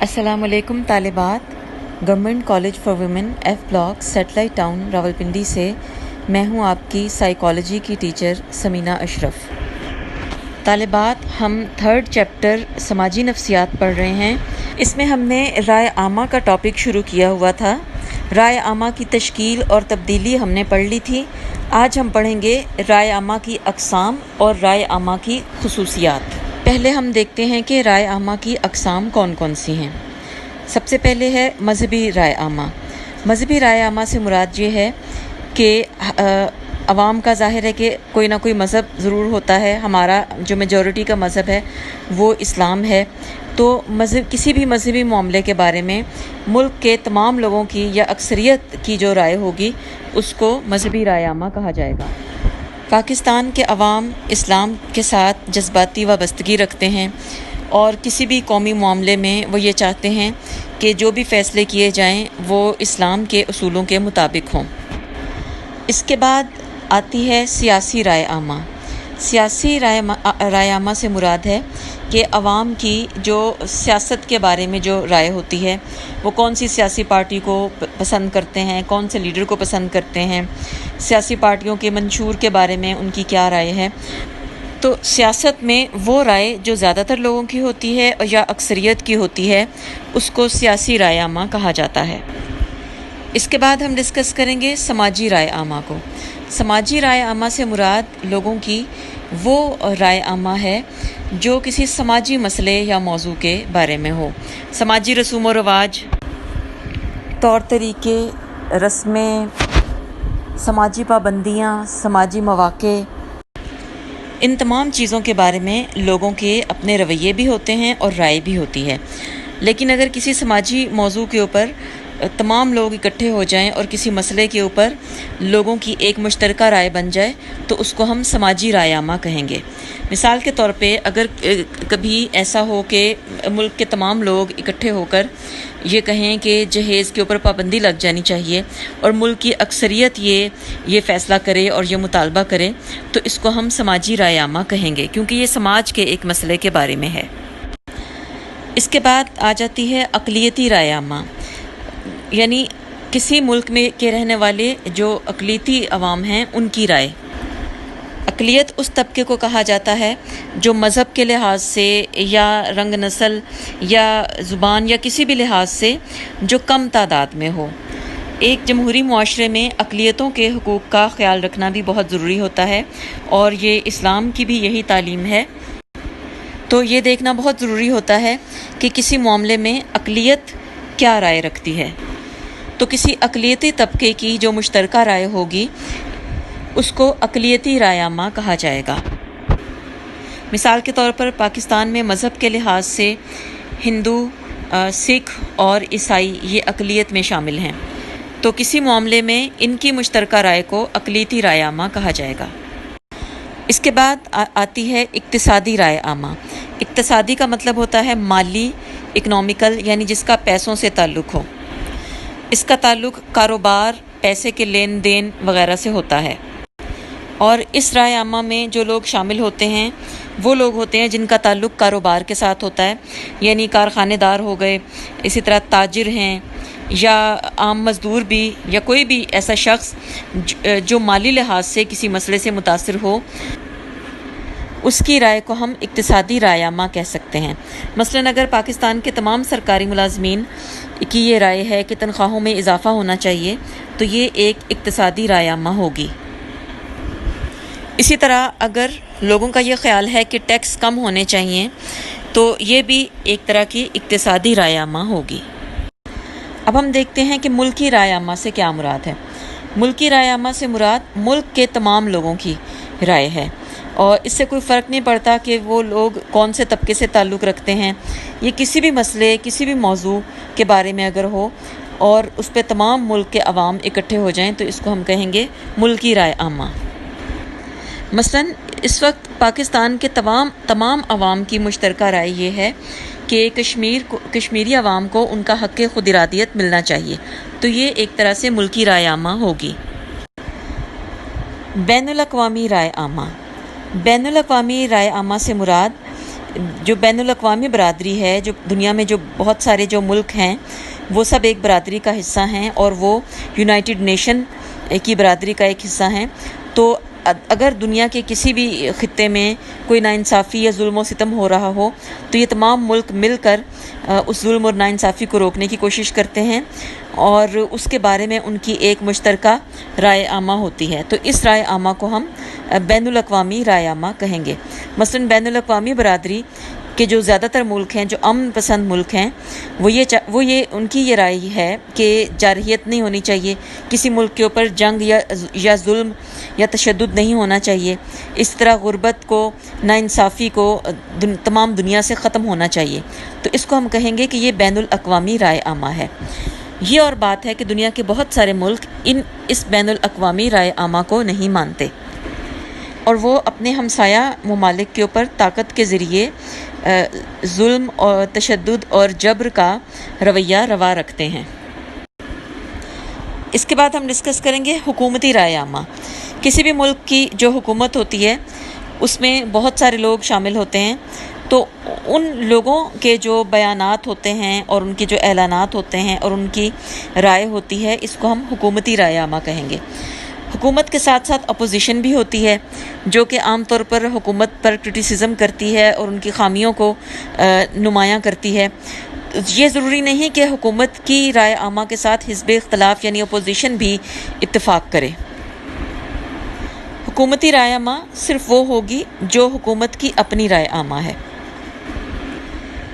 अस्सलाम वालेकुम तालिबात। Government college for women F block satellite town Rawalpindi से मैं हूं आपकी साइकोलॉजी की टीचर समीना अशरफ। तालिबात, हम 3rd चैप्टर समाजी नफ्सियात पढ़ रहे हैं। इसमें हमने राय आमा का टॉपिक शुरू किया हुआ था। राय आमा की तश्कील और तब्दीली हमने पढ़ ली थी। आज हम पढ़ेंगे राय आमा की अक़साम और राय आमा की खुसूसियात। पहले हम देखते हैं कि राय आमा की अक़साम कौन कौन सी हैं। सबसे पहले है मजहबी राय आमा। मजहबी राय आमा से मुराद ये है कि अवाम का ज़ाहिर है कि कोई ना कोई मज़हब ज़रूर होता है। हमारा जो मेजॉरिटी का मज़हब है वो इस्लाम है, तो मज़हब किसी भी मजहबी मामले के बारे में मुल्क के तमाम लोगों की या अक्सरियत की जो राय होगी उसको मजहबी राय आमा कहा जाएगा। पाकिस्तान के अवाम इस्लाम के साथ जज्बाती वाबस्तगी रखते हैं और किसी भी कौमी मामले में वो ये चाहते हैं कि जो भी फ़ैसले किए जाएं वो इस्लाम के उसूलों के मुताबिक हों। इसके बाद आती है सियासी राय आमा। सियासी राय आमा से मुराद है कि अवाम की जो सियासत के बारे में जो राय होती है, वो कौन सी सियासी पार्टी को पसंद करते हैं, कौन से लीडर को पसंद करते हैं, सियासी पार्टियों के मंशूर के बारे में उनकी क्या राय है। तो सियासत में वो राय जो ज़्यादातर लोगों की होती है या अक्सरियत की होती है उसको सियासी राय आमा कहा जाता है। इसके बाद हम डिस्कस करेंगे समाजी राय आमा को। समाजी राय आमा से मुराद लोगों की वो राय आमा है जो किसी समाजी मसले या मौजू के बारे में हो। समाजी रसूम व रवाज, तौर तरीके, रस्में, समाजी पाबंदियाँ, समाजी मौक़े, इन तमाम चीज़ों के बारे में लोगों के अपने रवैये भी होते हैं और राय भी होती है। लेकिन अगर किसी समाजी मौजू के ऊपर तमाम लोग इकट्ठे हो जाएं और किसी मसले के ऊपर लोगों की एक मुश्तरका राय बन जाए तो उसको हम समाजी राय आमा कहेंगे। मिसाल के तौर पे अगर कभी ऐसा हो कि मुल्क के तमाम लोग इकट्ठे होकर ये कहें कि जहेज़ के ऊपर पाबंदी लग जानी चाहिए और मुल्क की अक्सरियत ये फ़ैसला करे और ये मुतालबा करे, तो इसको हम समाजी राय आमा कहेंगे, क्योंकि ये समाज के एक मसले के बारे में है। इसके बाद आ जाती है अक़लियती राय आमा, यानी किसी मुल्क में के रहने वाले जो अक़लियती अवाम हैं उनकी राय। अक़लियत उस तबके को कहा जाता है जो मज़हब के लिहाज से या रंग नस्ल या ज़ुबान या किसी भी लिहाज से जो कम तादाद में हो। एक जमहूरी मुआशरे में अक़लियतों के हुकूक़ का ख़याल रखना भी बहुत ज़रूरी होता है और ये इस्लाम की भी यही तालीम है। तो ये देखना बहुत ज़रूरी होता है कि किसी मामले में अक़लियत क्या राय रखती है। तो किसी अक़लियती तबके की जो मुश्तरका राय होगी उसको अक़लियती राय आमा कहा जाएगा। मिसाल के तौर पर पाकिस्तान में मज़हब के लिहाज से हिंदू, सिख और ईसाई ये अक़लियत में शामिल हैं, तो किसी मामले में इनकी मुश्तरका राय को अक़लियती राय आमा कहा जाएगा। इसके बाद आती है इक़्तिसादी राय आमा। इक़्तिसादी का मतलब होता है माली, इकनॉमिकल, यानी जिसका पैसों से ताल्लुक़ हो। इसका ताल्लुक़ कारोबार, पैसे के लेन देन वगैरह से होता है। और इस राय आमा में जो लोग शामिल होते हैं वो लोग होते हैं जिनका ताल्लुक़ कारोबार के साथ होता है, यानी कारखानेदार हो गए, इसी तरह ताजिर हैं या आम मज़दूर भी, या कोई भी ऐसा शख्स जो माली लिहाज से किसी मसले से मुतासिर हो, उसकी राय को हम इक़्तिसादी राय आमा कह सकते हैं। मसलन अगर पाकिस्तान के तमाम सरकारी मुलाजमीन की ये राय है कि तनख्वाहों में इजाफ़ा होना चाहिए, तो ये एक इक़्तिसादी राय आमा होगी। इसी तरह अगर लोगों का ये ख़्याल है कि टैक्स कम होने चाहिए, तो ये भी एक तरह की इक़्तिसादी राय आमा होगी। अब हम देखते हैं कि मुल्की राय आमा से क्या मुराद है। मुल्की राय आमा से मुराद मुल्क के तमाम लोगों की राय है और इससे कोई फ़र्क नहीं पड़ता कि वो लोग कौन से तबके से ताल्लुक़ रखते हैं। ये किसी भी मसले, किसी भी मौजू के बारे में अगर हो और उस पर तमाम मुल्क के अवाम इकट्ठे हो जाएं तो इसको हम कहेंगे मुल्की राय आमा। मसलन इस वक्त पाकिस्तान के तमाम अवाम की मुश्तरका राय ये है कि कश्मीरी अवाम को उनका हक़ खुद इरादियत मिलना चाहिए, तो ये एक तरह से मुल्की राय आमा होगी। बैनुल अक़वामी राय आमा। बैनुल अक़वामी राय आमा से मुराद جو بین الاقوامی برادری ہے، جو دنیا میں جو بہت سارے جو ملک ہیں وہ سب ایک برادری کا حصہ ہیں، اور وہ یونائٹڈ نیشن کی برادری کا ایک حصہ ہیں۔ تو اگر دنیا کے کسی بھی خطے میں کوئی ناانصافی یا ظلم و ستم ہو رہا ہو تو یہ تمام ملک مل کر اس ظلم اور ناانصافی کو روکنے کی کوشش کرتے ہیں، اور اس کے بارے میں ان کی ایک مشترکہ رائے عامہ ہوتی ہے۔ تو اس رائے عامہ کو ہم بین الاقوامی رائے عامہ کہیں گے۔ مثلاً بین الاقوامی برادری کہ جو زیادہ تر ملک ہیں، جو امن پسند ملک ہیں، ان کی یہ رائے ہے کہ جارحیت نہیں ہونی چاہیے، کسی ملک کے اوپر جنگ یا ظلم یا تشدد نہیں ہونا چاہیے، اس طرح غربت کو، ناانصافی کو تمام دنیا سے ختم ہونا چاہیے۔ تو اس کو ہم کہیں گے کہ یہ بین الاقوامی رائے عامہ ہے۔ یہ اور بات ہے کہ دنیا کے بہت سارے ملک اس بین الاقوامی رائے عامہ کو نہیں مانتے، اور وہ اپنے ہمسایہ ممالک کے اوپر طاقت کے ذریعے ظلم اور تشدد اور جبر کا رویہ روا رکھتے ہیں۔ اس کے بعد ہم ڈسکس کریں گے حکومتی رائے عامہ۔ کسی بھی ملک کی جو حکومت ہوتی ہے اس میں بہت سارے لوگ شامل ہوتے ہیں، تو ان لوگوں کے جو بیانات ہوتے ہیں اور ان کے جو اعلانات ہوتے ہیں اور ان کی رائے ہوتی ہے، اس کو ہم حکومتی رائے عامہ کہیں گے۔ حکومت کے ساتھ ساتھ اپوزیشن بھی ہوتی ہے، جو کہ عام طور پر حکومت پر کرٹیسزم کرتی ہے اور ان کی خامیوں کو نمایاں کرتی ہے۔ یہ ضروری نہیں کہ حکومت کی رائے عامہ کے ساتھ حزب اختلاف یعنی اپوزیشن بھی اتفاق کرے۔ حکومتی رائے عامہ صرف وہ ہوگی جو حکومت کی اپنی رائے عامہ ہے۔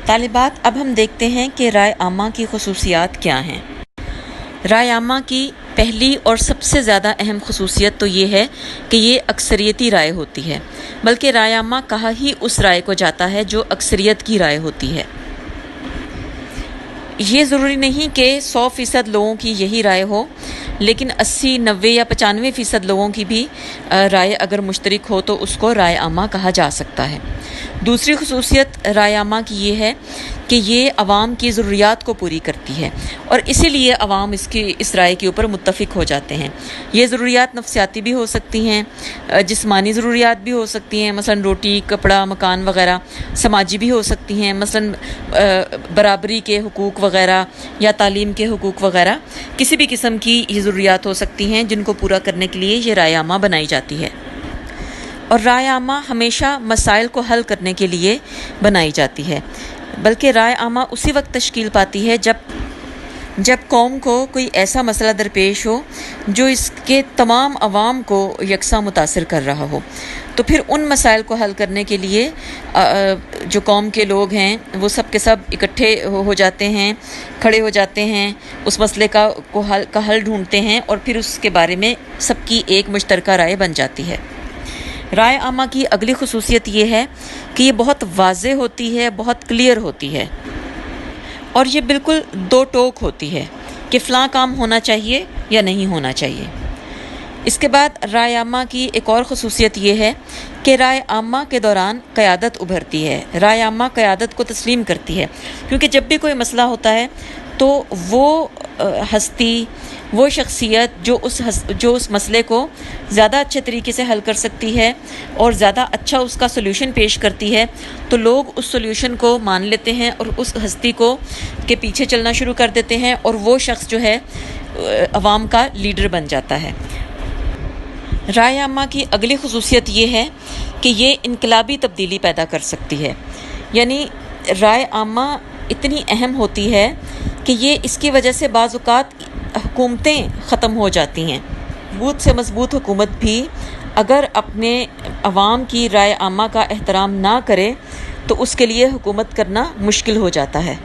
طالبات، اب ہم دیکھتے ہیں کہ رائے عامہ کی خصوصیات کیا ہیں۔ رائے عامہ کی پہلی اور سب سے زیادہ اہم خصوصیت تو یہ ہے کہ یہ اکثریتی رائے ہوتی ہے، بلکہ رائے عامہ کہا ہی اس رائے کو جاتا ہے جو اکثریت کی رائے ہوتی ہے۔ یہ ضروری نہیں کہ 100% لوگوں کی یہی رائے ہو، لیکن 80، 90 یا 95% لوگوں کی بھی رائے اگر مشترک ہو تو اس کو رائے عامہ کہا جا سکتا ہے۔ دوسری خصوصیت رائے عامہ کی یہ ہے کہ یہ عوام کی ضروریات کو پوری کرتی ہے، اور اسی لیے عوام اس رائے کے اوپر متفق ہو جاتے ہیں۔ یہ ضروریات نفسیاتی بھی ہو سکتی ہیں، جسمانی ضروریات بھی ہو سکتی ہیں، مثلا روٹی، کپڑا، مکان وغیرہ، سماجی بھی ہو سکتی ہیں، مثلا برابری کے حقوق وغیرہ یا تعلیم کے حقوق وغیرہ، کسی بھی قسم کی یہ ضروریات ہو سکتی ہیں جن کو پورا کرنے کے لیے یہ رائے عامہ بنائی جاتی ہے۔ اور رائے عامہ ہمیشہ مسائل کو حل کرنے کے لیے بنائی جاتی ہے، بلکہ رائے عامہ اسی وقت تشکیل پاتی ہے جب قوم کو کوئی ایسا مسئلہ درپیش ہو جو اس کے تمام عوام کو یکساں متاثر کر رہا ہو۔ تو پھر ان مسائل کو حل کرنے کے لیے جو قوم کے لوگ ہیں وہ سب کے سب اکٹھے ہو جاتے ہیں، کھڑے ہو جاتے ہیں، اس مسئلے کا حل ڈھونڈتے ہیں، اور پھر اس کے بارے میں سب کی ایک مشترکہ رائے بن جاتی ہے۔ رائے عامہ کی اگلی خصوصیت یہ ہے کہ یہ بہت واضح ہوتی ہے، بہت کلیئر ہوتی ہے، اور یہ بالکل دو ٹوک ہوتی ہے کہ فلاں کام ہونا چاہیے یا نہیں ہونا چاہیے۔ اس کے بعد رائے عامہ کی ایک اور خصوصیت یہ ہے کہ رائے عامہ کے دوران قیادت ابھرتی ہے۔ رائے عامہ قیادت کو تسلیم کرتی ہے، کیونکہ جب بھی کوئی مسئلہ ہوتا ہے تو وہ ہستی، وہ شخصیت جو اس مسئلے کو زیادہ اچھے طریقے سے حل کر سکتی ہے اور زیادہ اچھا اس کا سولوشن پیش کرتی ہے، تو لوگ اس سولوشن کو مان لیتے ہیں اور اس ہستی کے پیچھے چلنا شروع کر دیتے ہیں، اور وہ شخص جو ہے عوام کا لیڈر بن جاتا ہے۔ رائے عامہ کی اگلی خصوصیت یہ ہے کہ یہ انقلابی تبدیلی پیدا کر سکتی ہے، یعنی رائے عامہ اتنی اہم ہوتی ہے کہ یہ اس کی وجہ سے بعض اوقات حکومتیں ختم ہو جاتی ہیں۔ مضبوط سے مضبوط حکومت بھی اگر اپنے عوام کی رائے عامہ کا احترام نہ کرے تو اس کے لیے حکومت کرنا مشکل ہو جاتا ہے۔